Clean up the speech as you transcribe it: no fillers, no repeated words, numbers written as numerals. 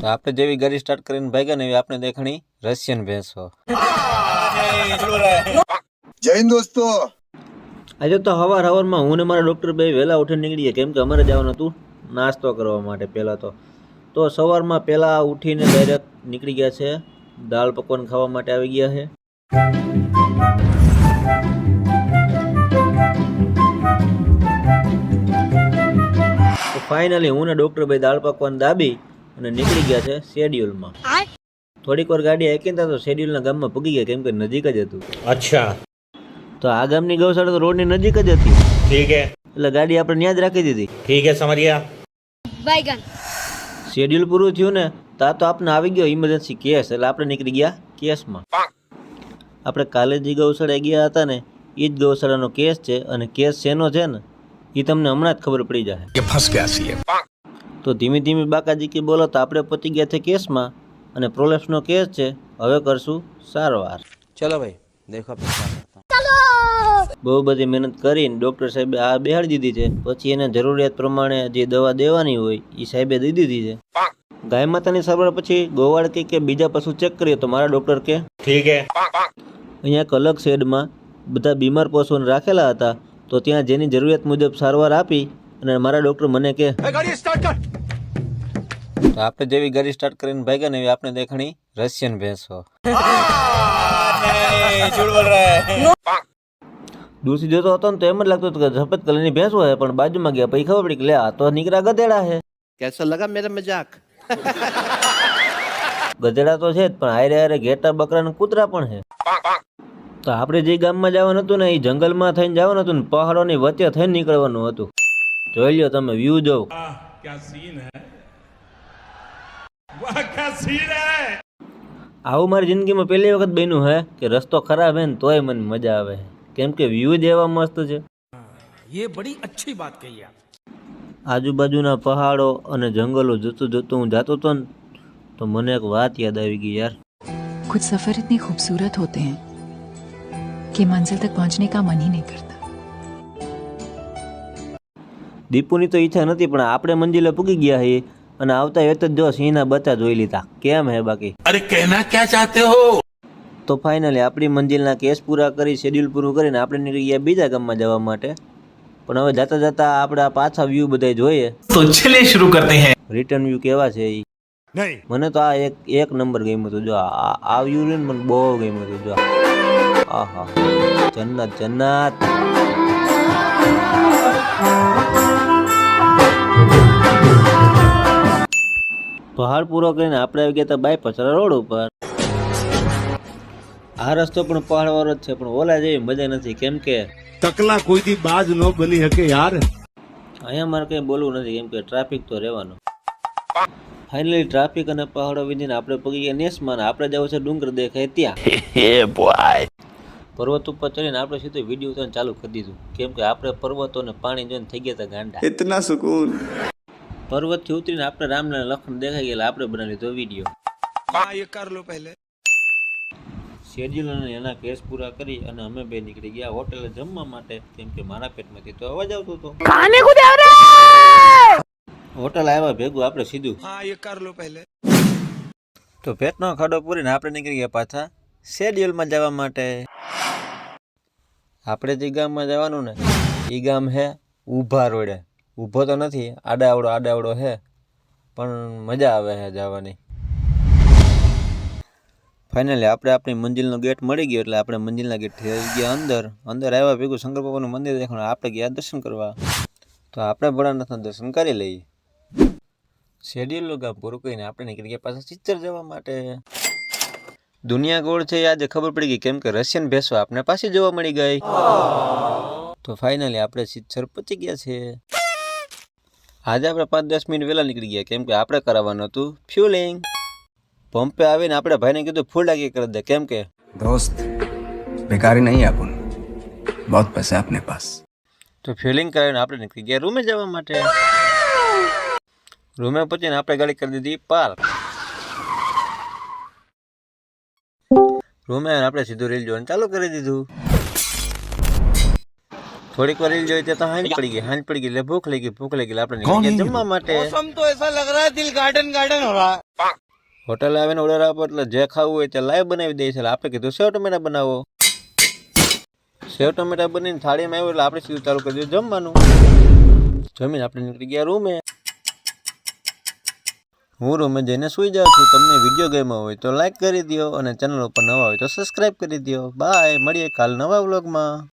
તો આપણે જેવી ગાડી સ્ટાર્ટ કરીને ભાગ્યા ને એવી આપણે દેખાણી રશિયન ભેંસો। જય હિન્દ દોસ્તો। આજે તો હવારમાં હું ને મારા ડૉક્ટર બે વહેલા ઉઠીને નીકળી ગયા, કેમ કે અમારે જવાનું હતું નાસ્તો કરવા માટે। પહેલાં તો સવારમાં પહેલાં ઉઠીને ડાયરેક્ટ નીકળી ગયા છે, દાળ પકવાન ખાવા માટે આવી ગયા છે। તો ફાઇનલી હું ને ડૉક્ટર ભાઈ દાળ પકવાન દાબી અને નીકળી ગયા છે શેડ્યુલમાં। થોડીક વાર ગાડી હાંકીને તો શેડ્યુલના ગામમાં પૂગી ગયા, કેમ કે નજીક જ હતું। अच्छा તો આ ગામની ગૌશાળા તો રોડની નજીક જ હતી, ठीक है એટલે ગાડી આપણે ત્યાં જ રાખી દીધી। ठीक है समझ गया। શેડ્યુલ પૂરું થયું ને તા તો આપણે આવી ગયો ઇમરજન્સી કેસ, એટલે આપણે નીકળી ગયા કેસમાં। આપણે કાલે જે ગૌશાળા ગયા હતા ને એ જ ગૌશાળાનો કેસ છે, અને કેસ શેનો છે ને એ તમને હમણાં જ ખબર પડી જાય। ये फंस गया सीएम। તો ધીમે ધીમે બાકાજી કે બોલો તો આપણે પતી ગયા છે કેસમાં, અને પ્રોલેપ્સનો કેસ છે। હવે કરશું સારવાર। चलो भाई देखो બહુ બધી મહેનત કરીને ડૉક્ટર સાહેબે આ બેહાડી દીધી છે। પછી એને જરૂરિયાત પ્રમાણે જે દવા દેવાની હોય એ સાહેબે દઈ દીધી છે। ગાય માતાની સારવાર પછી ગોવાળ કે બીજા પશુ ચેક કરીએ તો મારા ડૉક્ટર કે ठीक है અહીંયા એક અલગ શેડમાં બધા બીમાર પશુઓને રાખેલા હતા, તો ત્યાં જેની જરૂરિયાત મુજબ સારવાર આપી અને મારા ડૉક્ટર મને કે તો આપણે જેવી ગાડી સ્ટાર્ટ કરીને ભાગ્યા ને એવી આપણે દેખાણી રશિયન ભેંસો। દૂરથી જોતો હતો ને તો એમ જ લાગતું હતું કે સફેદ કલરની ભેંસો છે, પણ બાજુમાં ગયા પછી ખબર પડી કે લે આ તો નીકળ્યા ગધેડા છે। कैसा लगा मेरा मजाक। ગધેડા તો છે જ, પણ હારે હારે ઘેટા બકરા ને કૂતરા પણ છે। તો આપણે જે ગામમાં જવાનું હતું ને એ જંગલમાં થઈને જવાનું હતું ને પહાડોની વચ્ચે થઈને નીકળવાનું હતું। જોઈ લ્યો તમે વ્યૂ જોવ। આવું મારી જિંદગીમાં પહેલી વખત બન્યું હે કે રસ્તો ખરાબ હે ને તોય મને મજા આવે, કેમ કે વ્યૂ જ એવા મસ્ત છે। ये बड़ी अच्छी बात कही आप। આજુબાજુના પહાડો અને જંગલો જોતું જોતું હું જાતો હતો ને તો મને એક વાત યાદ આવી ગઈ યાર। कुछ सफर इतने खूबसूरत होते हैं कि मंजिल तक पहुंचने का मन ही नहीं करता। દીપુની તો ઈચ્છા નથી, પણ આપણે મંજિલે પૂગી ગયા છીએ અને આવતા વેત જ જો સિંહના બચ્ચા જોઈ લીધા। કેમ હે બાકી? अरे कहना क्या चाहते हो। તો ફાઇનલી આપણી મંજિલના કેસ પૂરા કરી શેડ્યુલ પૂરું કરીને આપણે નીકળી ગયા બીજા ગામમાં જવા માટે। પણ હવે જતા જતા આપણે આ પાછા વ્યૂ બધા જોઈએ तो चलिए शुरू करते हैं। રિટર્ન વ્યૂ કેવા છે એ नहीं મને તો આ એક નંબર ગમ્યું હતું। જો આ વ્યૂ ને મને બહુ ગમ્યું હતું। જો આહા જન્નત જન્નત। પહાડ પૂરો કરીને આપણે આવી ગયા હતા બાયપાસ રોડ ઉપર। આ રસ્તો પણ પહાડ વાળો જ છે, પણ ઓલા જેવી મજા નથી, કેમ કે टकला कोई दी बाज न बनी हके यार। અહીંયા મારે કંઈ બોલવું નથી, કેમ કે ટ્રાફિક તો રહેવાનો। ફાઇનલી ટ્રાફિક અને પહાડો વિધીને આપણે પગી ગયા નેસમાં, આપણે જવું છે ડુંગર દેખાય ત્યાં। પર્વત ઉપર ચડીને આપણે સીધું વિડીયો ઉતારવાનું ચાલુ કરી દીધું, કેમ કે આપણે પર્વતોને પાણી જોઈને થઈ ગયા હતા ગાંડા। इतना सुकून। પર્વતથી ઉતરીને આપણે રામને લખન દેખાઈ ગયેલા, આપણે બનાવી લીધો વિડીયો। हाँ ये कर लो पहले। શેડ્યુલ અને એના કેસ પૂરા કરી અને અમે બે નીકળી ગયા હોટેલે જમવા માટે, કેમ કે મારા પેટમાંથી તો અવાજ આવતો હતો। હોટલ આવ્યા ભેગું આપણે સીધું हाँ ये कर लो पहले। તો પેટનો ખાડો પૂરીને આપણે નીકળી ગયા પાછા શેડ્યુલમાં જવા માટે। આપણે જે ગામમાં જવાનું ને એ ગામ હે ઊભા રોડે। ઊભો તો નથી, આડાવડો હે, પણ મજા આવે છે જવાની। ફાઇનલી આપણે આપણી મંજિલનો ગેટ મળી ગયો, એટલે આપણે મંજિલના ગેટથી આવી ગયા અંદર આવ્યા ભેગું શંકર બાપાનું મંદિર દેખાણું। આપણે ગયા દર્શન કરવા, તો આપણે ભોળાનાથના દર્શન કરી લઈએ। શેડ્યુલનું ગામ પૂરું કરીને આપણે નીકળી ગયા પાછા સિત્તર જવા માટે। દુનિયા ગોળ છે એ આજે ખબર પડી ગઈ, કેમ કે રશિયન ભેંસો આપણે પાછી જોવા મળી ગઈ। તો ફાઇનલી આપણે સિત્તર પહોંચી ગયા છે। આજે આપણે 5-10 મિનિટ વહેલા નીકળી ગયા, કેમ કે આપણે કરાવવાનું હતું ફ્યુલિંગ। પંપે આવીને આપણે ભાઈને કીધું ફૂલ ટાંકી કરી દે, કેમ કે दोस्त बेकारी नहीं है अपन, बहुत पैसे है अपने पास। તો ફ્યુલિંગ કરાવીને આપણે નીકળી ગયા રૂમે જવા માટે। રૂમે પહોંચીને આપણે ગાડી કરી દીધી પાર્ક। રૂમે આપણે સીધું રીલ જોવાનું ચાલુ કરી દીધું। થોડીક વાર રીલ જોઈ ત્યાં તો હાંજ પડી ગઈ એટલે ભૂખ લાગી એટલે આપણે નીકળી ગયા જમવા માટે હોટલ આવીને ઓર્ડર આપો એટલે જે ખાવું હોય તે લાઈવ બનાવી દે છે. એટલે આપણે કીધું સેવ ટમેટા બનાવો. સેવ ટમેટા બનીને થાળીમાં આવ્યું એટલે આપણે સીધું ચાલુ કરી દીધું જમવાનું. જમીને આપણે નીકળી ગયા રૂમે. હું રૂમે જઈને સૂઈ જાઉં છું. તમને વિડીયો ગમ્યો હોય તો લાઈક કરી દો અને ચેનલ ઉપર નવા હોય તો સબસ્ક્રાઈબ કરી દો. બાય, મળીએ કાલ નવા વ્લોગમાં.